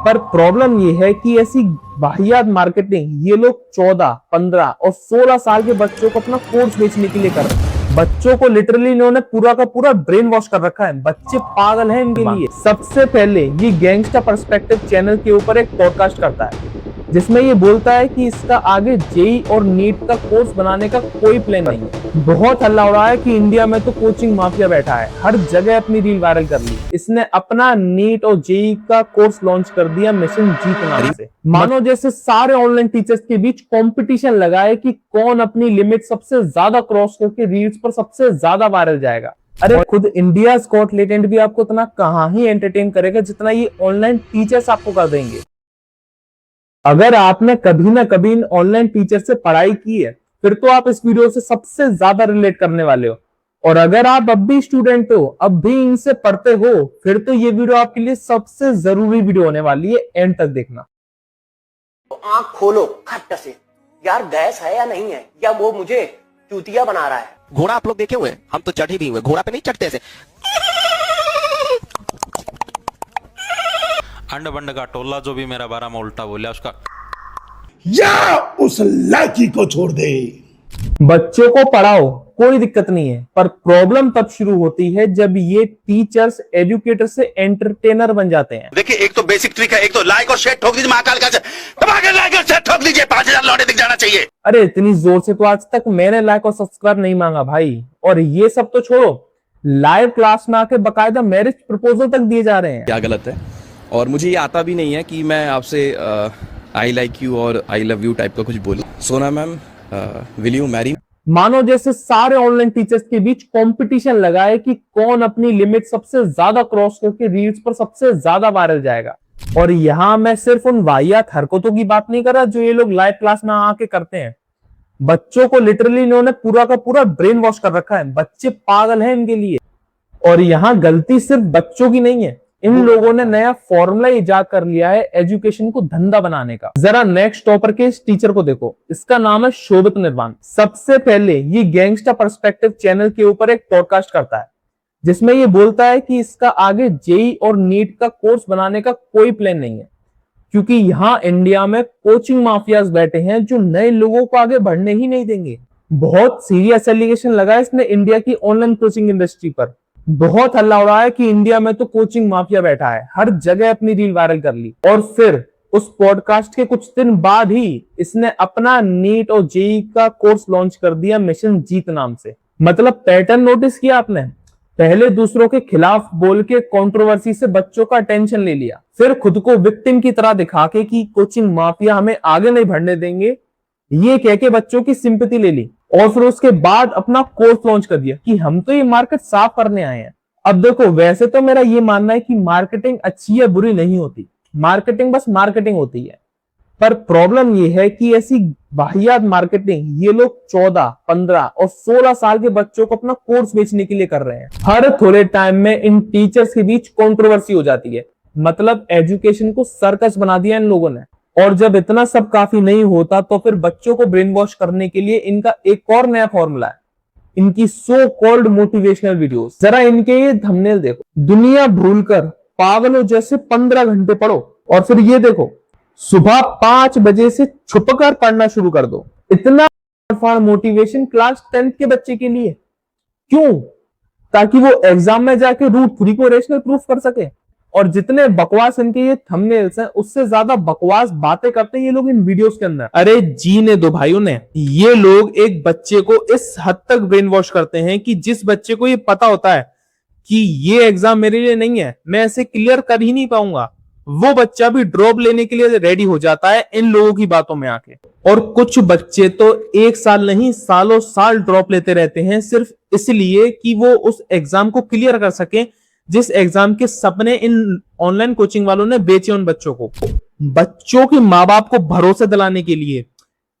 पर प्रॉब्लम ये है कि ऐसी वाहियात मार्केटिंग ये लोग 14, 15 और 16 साल के बच्चों को अपना कोर्स बेचने के लिए कर रहे हैं। बच्चों को लिटरली इन्होंने पूरा का पूरा ब्रेन वॉश कर रखा है। बच्चे पागल हैं इनके लिए। सबसे पहले ये गैंगस्टर पर्सपेक्टिव चैनल के ऊपर एक पॉडकास्ट करता है जिसमें ये बोलता है कि इसका आगे जेई और नीट का कोर्स बनाने का कोई प्लान नहीं है। बहुत हल्ला हो रहा है कि इंडिया में तो कोचिंग माफिया बैठा है, हर जगह अपनी रील वायरल कर ली। इसने अपना नीट और जेई का कोर्स लॉन्च कर दिया मिशन जीत नाम से। मानो जैसे सारे ऑनलाइन टीचर्स के बीच कंपटीशन लगा है कि कौन अपनी लिमिट सबसे ज्यादा क्रॉस करके रील्स पर सबसे ज्यादा वायरल जाएगा। अरे खुद इंडिया गॉट टैलेंट भी आपको इतना कहां ही एंटरटेन करेगा जितना ये ऑनलाइन टीचर्स आपको कर देंगे। अगर आपने कभी ना कभी इन ऑनलाइन टीचर से पढ़ाई की है फिर तो आप इस वीडियो से सबसे ज्यादा रिलेट करने वाले हो। और अगर आप अब भी स्टूडेंट हो, अब भी इनसे पढ़ते हो, फिर तो ये वीडियो आपके लिए सबसे जरूरी वीडियो होने वाली है। एंड तक देखना। तो आंख खोलो खट से, यार गैस है या नहीं है, या वो मुझे चूतिया बना रहा है। घोड़ा आप लोग देखे हुए, हम तो चढ़े भी हुए, घोड़ा पे नहीं चढ़ते ऐसे। अंड बंड का टोला जो भी मेरा बारा में उल्टा बोला उसका या उस लड़की को छोड़ दे। बच्चों को पढ़ाओ, कोई दिक्कत नहीं है, पर प्रॉब्लम तब शुरू होती है जब ये टीचर्स एजुकेटर से एंटरटेनर बन जाते हैं। देखिए एक तो बेसिक ट्रिक है, एक तो लाइक और शेयर ठोक दीजिए, महाकाल का दबाकर लाइक और शेयर ठोक दीजिए, 5000 लौटे दिख जाना चाहिए। अरे इतनी जोर से तो आज तक मैंने लाइक और सब्सक्राइब नहीं मांगा भाई। और ये सब तो छोड़ो, लाइव क्लास में आके बकायदा मैरिज प्रपोजल तक दिए जा रहे हैं। क्या गलत है? और मुझे ये आता भी नहीं है कि मैं आपसे आई लाइक यू और आई लव यू टाइप का कुछ बोलूं। सोना मैम, विल यू मैरी? मानो जैसे सारे ऑनलाइन टीचर्स के बीच कंपटीशन लगा है कि कौन अपनी लिमिट सबसे ज्यादा क्रॉस करके रील्स पर सबसे ज्यादा वायरल जाएगा। और यहाँ मैं सिर्फ उन वाहियात हरकतों की बात नहीं कर रहा जो ये लोग लाइव क्लास में आके करते हैं। बच्चों को लिटरली इन्होंने पूरा का पूरा ब्रेन वॉश कर रखा है। बच्चे पागल हैं इनके लिए। और यहाँ गलती सिर्फ बच्चों की नहीं है, इन लोगों ने नया फॉर्मूला इजाद कर लिया है एजुकेशन को धंधा बनाने का। जरा नेक्स्ट टॉपर के इस टीचर को देखो, इसका नाम है शोभित निर्वाण। सबसे पहले ये गैंगस्टर पर्सपेक्टिव चैनल के ऊपर एक पॉडकास्ट करता है जिसमें ये बोलता है कि इसका आगे जेई और नीट का कोर्स बनाने का कोई प्लान नहीं है, क्योंकि यहाँ इंडिया में कोचिंग माफियाज बैठे हैं जो नए लोगों को आगे बढ़ने ही नहीं देंगे। बहुत सीरियस एलिगेशन लगा इसने इंडिया की ऑनलाइन कोचिंग इंडस्ट्री पर। बहुत हल्ला हो रहा है कि इंडिया में तो कोचिंग माफिया बैठा है, हर जगह अपनी रील वायरल कर ली। और फिर उस पॉडकास्ट के कुछ दिन बाद ही इसने अपना नीट और जेई का कोर्स लॉन्च कर दिया मिशन जीत नाम से। मतलब पैटर्न नोटिस किया आपने? पहले दूसरों के खिलाफ बोल के कंट्रोवर्सी से बच्चों का अटेंशन ले लिया, फिर खुद को विक्टिम की तरह दिखा के कि कोचिंग माफिया हमें आगे नहीं बढ़ने देंगे, ये कह के बच्चों की सिंपैथी ले ली। और फिर उसके बाद अपना कोर्स लॉन्च कर दिया कि हम तो ये मार्केट साफ करने आए हैं। अब देखो, वैसे तो मेरा ये मानना है कि मार्केटिंग अच्छी या बुरी नहीं होती, मार्केटिंग बस मार्केटिंग होती है। पर प्रॉब्लम ये है कि ऐसी वाहियात मार्केटिंग ये लोग 14, 15 और 16 साल के बच्चों को अपना कोर्स बेचने के लिए कर रहे हैं। हर थोड़े टाइम में इन टीचर्स के बीच कंट्रोवर्सी हो जाती है। मतलब एजुकेशन को सर्कस बना दिया इन लोगों ने। और जब इतना सब काफी नहीं होता तो फिर बच्चों को ब्रेन वॉश करने के लिए इनका एक और नया फॉर्मूला है, इनकी सो कॉल्ड मोटिवेशनल वीडियोस। जरा इनके ये थंबनेल देखो, दुनिया भूलकर पागलों जैसे 15 घंटे पढ़ो। और फिर ये देखो, सुबह 5 बजे से छुपकर पढ़ना शुरू कर दो। इतना मोटिवेशन क्लास 10th के बच्चे के लिए क्यों? ताकि वो एग्जाम में जाके रूट 3 को रेशनल प्रूफ कर सके। और जितने बकवास इनके ये थंबनेल्स हैं उससे ज्यादा बकवास बातें करते हैं ये लोग इन वीडियोस के अंदर। अरे जीने दो भाइयों ने, ये लोग एक बच्चे को इस हद तक ब्रेन वॉश करते हैं कि जिस बच्चे को ये पता होता है कि ये एग्जाम मेरे लिए नहीं है, मैं ऐसे क्लियर कर ही नहीं पाऊंगा, वो बच्चा भी ड्रॉप लेने के लिए रेडी हो जाता है इन लोगों की बातों में आके। और कुछ बच्चे तो 1 साल नहीं सालों साल ड्रॉप लेते रहते हैं सिर्फ इसलिए कि वो उस एग्जाम को क्लियर कर सके जिस एग्जाम के सपने इन ऑनलाइन कोचिंग वालों ने बेचे उन बच्चों को। बच्चों के माँ बाप को भरोसा दिलाने के लिए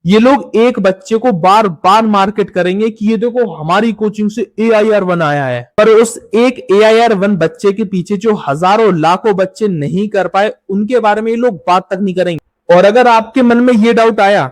ये लोग एक बच्चे को बार बार मार्केट करेंगे कि ये देखो हमारी कोचिंग से AIR1 आया है। पर उस एक AIR1 बच्चे के पीछे जो हजारों लाखों बच्चे नहीं कर पाए उनके बारे में ये लोग बात तक नहीं करेंगे। और अगर आपके मन में ये डाउट आया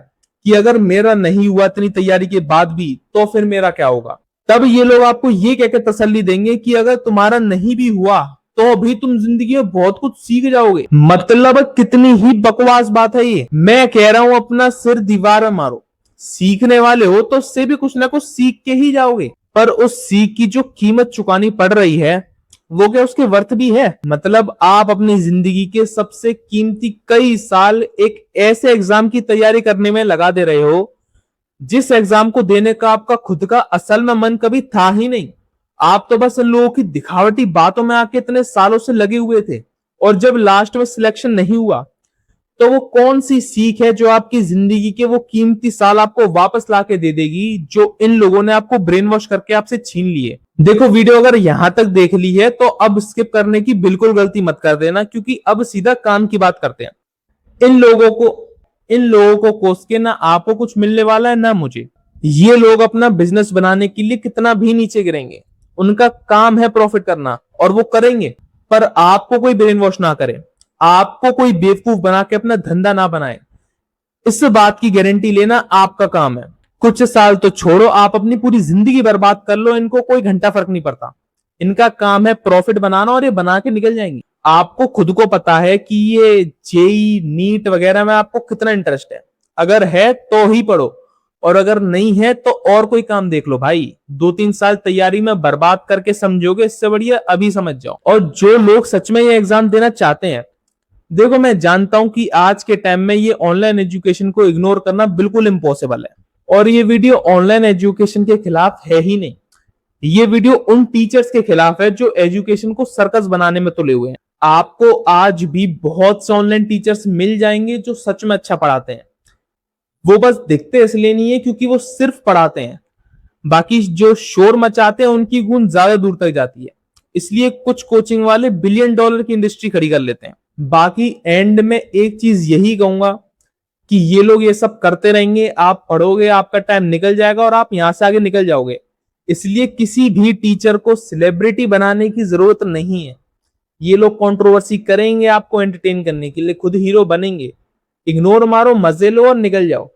कि अगर मेरा नहीं हुआ इतनी तैयारी के बाद भी तो फिर मेरा क्या होगा, तब ये लोग आपको ये कहकर तसल्ली देंगे कि अगर तुम्हारा नहीं भी हुआ तो भी तुम जिंदगी में बहुत कुछ सीख जाओगे। मतलब कितनी ही बकवास बात है ये। मैं कह रहा हूं अपना सिर दीवार में मारो, सीखने वाले हो तो उससे भी कुछ ना कुछ सीख के ही जाओगे, पर उस सीख की जो कीमत चुकानी पड़ रही है वो क्या उसके वर्थ भी है? मतलब आप अपनी जिंदगी के सबसे कीमती कई साल एक ऐसे एग्जाम की तैयारी करने में लगा दे रहे हो जिस एग्जाम को देने का आपका खुद का असल में मन कभी था ही नहीं। आप तो बस इन लोगों की दिखावटी बातों में आके इतने सालों से लगे हुए थे, और जब लास्ट में सिलेक्शन नहीं हुआ तो वो कौन सी सीख है जो आपकी जिंदगी के वो कीमती साल आपको वापस लाके दे देगी जो इन लोगों ने आपको ब्रेन वॉश करके आपसे छीन लिए। देखो, वीडियो अगर यहां तक देख ली है तो अब स्किप करने की बिल्कुल गलती मत कर देना, क्योंकि अब सीधा काम की बात करते हैं। इन लोगों को कोस के ना आपको कुछ मिलने वाला है ना मुझे। ये लोग अपना बिजनेस बनाने के लिए कितना भी नीचे गिरेंगे, उनका काम है प्रॉफिट करना और वो करेंगे, पर आपको कोई ब्रेन वॉश ना करे, आपको कोई बेवकूफ बना के अपना धंधा ना बनाए। इस बात की गारंटी लेना आपका काम है। कुछ साल तो छोड़ो, आप अपनी पूरी जिंदगी बर्बाद कर लो, इनको कोई घंटा फर्क नहीं पड़ता। इनका काम है प्रॉफिट बनाना और ये बना के निकल जाएंगे। आपको खुद को पता है कि ये जेई नीट वगैरह में आपको कितना इंटरेस्ट है। अगर है तो ही पढ़ो, और अगर नहीं है तो और कोई काम देख लो भाई। 2-3 साल तैयारी में बर्बाद करके समझोगे, इससे बढ़िया अभी समझ जाओ। और जो लोग सच में ये एग्जाम देना चाहते हैं, देखो मैं जानता हूं कि आज के टाइम में ये ऑनलाइन एजुकेशन को इग्नोर करना बिल्कुल इम्पॉसिबल है, और ये वीडियो ऑनलाइन एजुकेशन के खिलाफ है ही नहीं। ये वीडियो उन टीचर्स के खिलाफ है जो एजुकेशन को सर्कस बनाने में तुले हुए हैं। आपको आज भी बहुत से ऑनलाइन टीचर्स मिल जाएंगे जो सच में अच्छा पढ़ाते हैं। वो बस दिखते इसलिए नहीं है क्योंकि वो सिर्फ पढ़ाते हैं, बाकी जो शोर मचाते हैं उनकी गूंज ज्यादा दूर तक जाती है। इसलिए कुछ कोचिंग वाले $1 बिलियन की इंडस्ट्री खड़ी कर लेते हैं। बाकी एंड में एक चीज यही कहूंगा कि ये लोग ये सब करते रहेंगे, आप पढ़ोगे, आपका टाइम निकल जाएगा और आप यहां से आगे निकल जाओगे। इसलिए किसी भी टीचर को सेलिब्रिटी बनाने की जरूरत नहीं है। ये लोग कंट्रोवर्सी करेंगे आपको एंटरटेन करने के लिए, खुद हीरो बनेंगे। इग्नोर मारो, मजे लो और निकल जाओ।